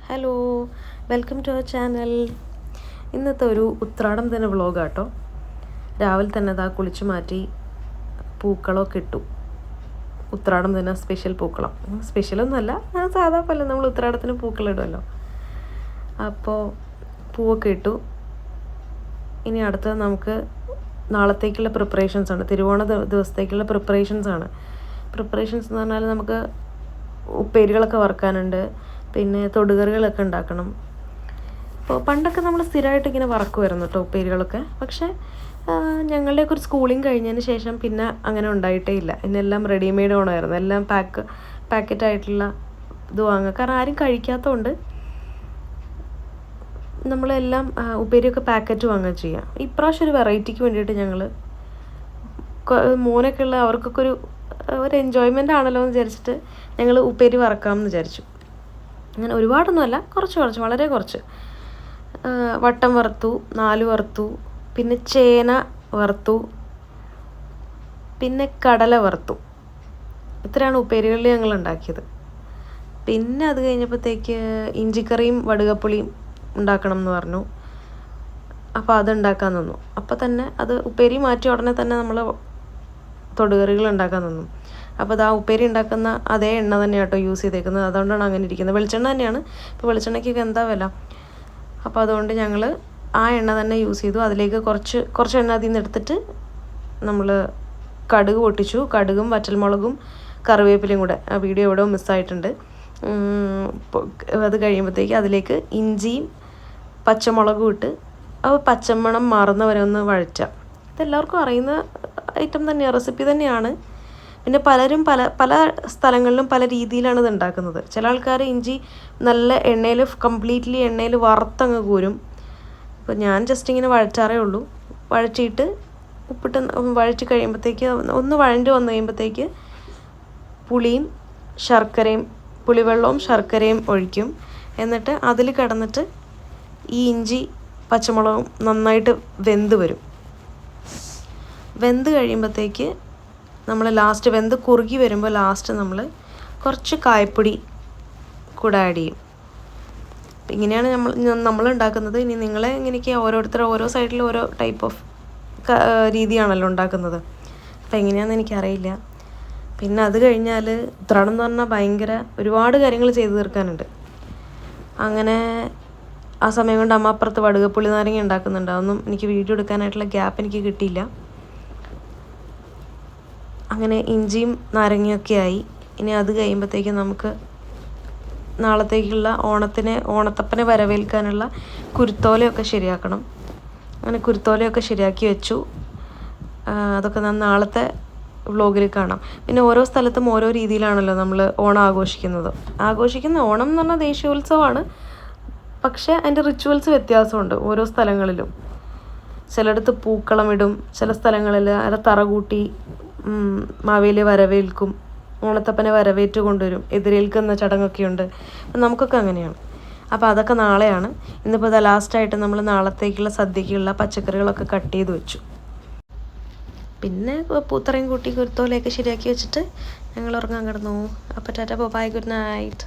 Hello, welcome to our channel. ഇന്നത്തെ ഒരു ഉത്രാടം തന്നെ വ്ളോഗാട്ടോ. രാവിലെ തന്നെ അതാ കുളിച്ചു മാറ്റി പൂക്കളമൊക്കെ ഇട്ടു. ഉത്രാടം തന്നെ സ്പെഷ്യൽ പൂക്കളം, സ്പെഷ്യലൊന്നുമല്ല, സാധാ പോലെ നമ്മൾ ഉത്രാടത്തിന് പൂക്കളിടുമല്ലോ. അപ്പോൾ പൂവൊക്കെ ഇട്ടു. ഇനി അടുത്തത് നമുക്ക് നാളത്തേക്കുള്ള പ്രിപ്പറേഷൻസാണ്, തിരുവോണ ദിവസത്തേക്കുള്ള പ്രിപ്പറേഷൻസാണ്. പ്രിപ്പറേഷൻസ് എന്ന് പറഞ്ഞാൽ നമുക്ക് ഉപ്പേരികളൊക്കെ വറുക്കാനുണ്ട്, പിന്നെ തൊടുകറികളൊക്കെ ഉണ്ടാക്കണം. ഇപ്പോൾ പണ്ടൊക്കെ നമ്മൾ സ്ഥിരമായിട്ട് ഇങ്ങനെ വറക്കുമായിരുന്നു കേട്ടോ ഉപ്പേരികളൊക്കെ. പക്ഷേ ഞങ്ങളുടെയൊക്കെ ഒരു സ്കൂളിങ് കഴിഞ്ഞതിന് ശേഷം പിന്നെ അങ്ങനെ ഉണ്ടായിട്ടേ ഇല്ല. ഇന്നെല്ലാം റെഡിമെയ്ഡ് വേണമായിരുന്നു, എല്ലാം പാക്കറ്റായിട്ടുള്ള ഇത് വാങ്ങുക. കാരണം ആരും കഴിക്കാത്തതുകൊണ്ട് നമ്മളെല്ലാം ഉപ്പേരിയൊക്കെ പാക്കറ്റ് വാങ്ങുക ചെയ്യുക. ഇപ്രാവശ്യം ഒരു വെറൈറ്റിക്ക് വേണ്ടിയിട്ട് ഞങ്ങൾ മോനൊക്കെ ഉള്ള അവർക്കൊക്കെ ഒരു എൻജോയ്മെൻ്റ് ആണല്ലോ എന്ന് വിചാരിച്ചിട്ട് ഞങ്ങൾ ഉപ്പേരി വറക്കാമെന്ന് വിചാരിച്ചു. അങ്ങനെ ഒരുപാടൊന്നുമല്ല, കുറച്ച് വളരെ കുറച്ച്. വട്ടം വറുത്തു, 4 വറുത്തു, പിന്നെ ചേന വറുത്തു, പിന്നെ കടല വറുത്തു. ഇത്രയാണ് ഉപ്പേരികളിൽ ഞങ്ങൾ ഉണ്ടാക്കിയത്. പിന്നെ അത് കഴിഞ്ഞപ്പോഴത്തേക്ക് ഇഞ്ചിക്കറിയും വടുകപ്പുളിയും ഉണ്ടാക്കണം എന്ന് പറഞ്ഞു. അപ്പോൾ അത് ഉണ്ടാക്കാൻ നിന്നു. അപ്പോൾ തന്നെ അത് ഉപ്പേരി മാറ്റി ഉടനെ തന്നെ നമ്മൾ തൊടുകറികൾ ഉണ്ടാക്കാൻ നിന്നു. അപ്പോൾ അത് ആ ഉപ്പേരി ഉണ്ടാക്കുന്ന അതേ എണ്ണ തന്നെയാണ് കേട്ടോ യൂസ് ചെയ്തേക്കുന്നത്. അതുകൊണ്ടാണ് അങ്ങനെ ഇരിക്കുന്നത്. വെളിച്ചെണ്ണ തന്നെയാണ്. ഇപ്പോൾ വെളിച്ചെണ്ണയ്ക്കൊക്കെ എന്താ വില. അപ്പോൾ അതുകൊണ്ട് ഞങ്ങൾ ആ എണ്ണ തന്നെ യൂസ് ചെയ്തു. അതിലേക്ക് കുറച്ച് എണ്ണ അതിൽ നിന്ന് എടുത്തിട്ട് നമ്മൾ കടുക് പൊട്ടിച്ചു. കടുകും വറ്റൽമുളകും കറിവേപ്പിലയും കൂടെ, ആ വീഡിയോ എവിടെയോ മിസ്സായിട്ടുണ്ട്. അത് കഴിയുമ്പോഴത്തേക്ക് അതിലേക്ക് ഇഞ്ചിയും പച്ചമുളകും ഇട്ട് അത് പച്ചമണം മാറുന്നവരെ ഒന്ന് വഴറ്റുക. ഇതെല്ലാവർക്കും അറിയുന്ന ഐറ്റം തന്നെയാണ്, റെസിപ്പി തന്നെയാണ്. പിന്നെ പലരും പല സ്ഥലങ്ങളിലും പല രീതിയിലാണ് ഇത് ഉണ്ടാക്കുന്നത്. ചില ആൾക്കാർ ഇഞ്ചി നല്ല എണ്ണയിൽ കംപ്ലീറ്റ്ലി എണ്ണയിൽ വറുത്തങ്ങ് കൂരും. ഇപ്പോൾ ഞാൻ ജസ്റ്റ് ഇങ്ങനെ വഴറ്റാറേ ഉള്ളൂ. വഴറ്റിയിട്ട് ഉപ്പിട്ട് വഴറ്റി കഴിയുമ്പോഴത്തേക്ക് ഒന്ന് വഴണ്ടി വന്നു കഴിയുമ്പോഴത്തേക്ക് പുളിവെള്ളവും ശർക്കരയും ഒഴിക്കും. എന്നിട്ട് അതിൽ കിടന്നിട്ട് ഈ ഇഞ്ചി പച്ചമുളകും നന്നായിട്ട് വെന്ത് വരും. വെന്ത് കഴിയുമ്പോഴത്തേക്ക് നമ്മൾ ലാസ്റ്റ് വെന്ത് കുറുകി വരുമ്പോൾ ലാസ്റ്റ് നമ്മൾ കുറച്ച് കായപ്പൊടി കൂടെ ആഡ് ചെയ്യും. ഇങ്ങനെയാണ് നമ്മൾ ഉണ്ടാക്കുന്നത്. ഇനി നിങ്ങളെ എങ്ങനെയൊക്കെയാണ് ഓരോ സൈഡിൽ ഓരോ ടൈപ്പ് ഓഫ് രീതിയാണല്ലോ ഉണ്ടാക്കുന്നത്. അപ്പോൾ എങ്ങനെയാണെന്ന് എനിക്കറിയില്ല. പിന്നെ അത് കഴിഞ്ഞാൽ ഉത്രാടം എന്ന് പറഞ്ഞാൽ ഭയങ്കര ഒരുപാട് കാര്യങ്ങൾ ചെയ്തു തീർക്കാനുണ്ട്. അങ്ങനെ ആ സമയം കൊണ്ട് അമ്മ അപ്പുറത്ത് വടുകപ്പുളി നാരങ്ങ ഉണ്ടാക്കുന്നുണ്ട്. അതൊന്നും എനിക്ക് വീഡിയോ എടുക്കാനായിട്ടുള്ള ഗ്യാപ്പ് എനിക്ക് കിട്ടിയില്ല. അങ്ങനെ ഇഞ്ചിയും നാരങ്ങയൊക്കെ ആയി. ഇനി അത് കഴിയുമ്പോഴത്തേക്കും നമുക്ക് നാളത്തേക്കുള്ള ഓണത്തപ്പനെ വരവേൽക്കാനുള്ള കുരുത്തോലയൊക്കെ ശരിയാക്കണം. അങ്ങനെ കുരുത്തോലയൊക്കെ ശരിയാക്കി വെച്ചു. അതൊക്കെ നാളത്തെ വ്ളോഗിൽ കാണാം. പിന്നെ ഓരോ സ്ഥലത്തും ഓരോ രീതിയിലാണല്ലോ നമ്മൾ ഓണം ആഘോഷിക്കുന്ന ഓണം എന്ന് പറഞ്ഞാൽ ദേശീയോത്സവമാണ്. പക്ഷേ അതിൻ്റെ റിച്വൽസ് വ്യത്യാസമുണ്ട് ഓരോ സ്ഥലങ്ങളിലും. ചിലയിടത്ത് പൂക്കളം ഇടും, ചില സ്ഥലങ്ങളിൽ തറ കൂട്ടി മാവേലിയെ വരവേൽക്കും, ഓണത്തപ്പനെ വരവേറ്റ് കൊണ്ടുവരും, എതിരേൽക്കുന്ന ചടങ്ങൊക്കെയുണ്ട്. അപ്പം നമുക്കൊക്കെ അങ്ങനെയാണ്. അപ്പോൾ അതൊക്കെ നാളെയാണ്. ഇന്നിപ്പോൾ ഇത് ലാസ്റ്റായിട്ട് നമ്മൾ നാളത്തേക്കുള്ള സദ്യക്കുള്ള പച്ചക്കറികളൊക്കെ കട്ട് ചെയ്ത് വെച്ചു. പിന്നെ പൂത്തറയും കൂട്ടി കുരുത്തോലയൊക്കെ ശരിയാക്കി വെച്ചിട്ട് ഞങ്ങൾ ഉറങ്ങാൻ കിടന്നു. അപ്പോൾ ടാറ്റ ബൈ, ഗുഡ് നൈറ്റ്.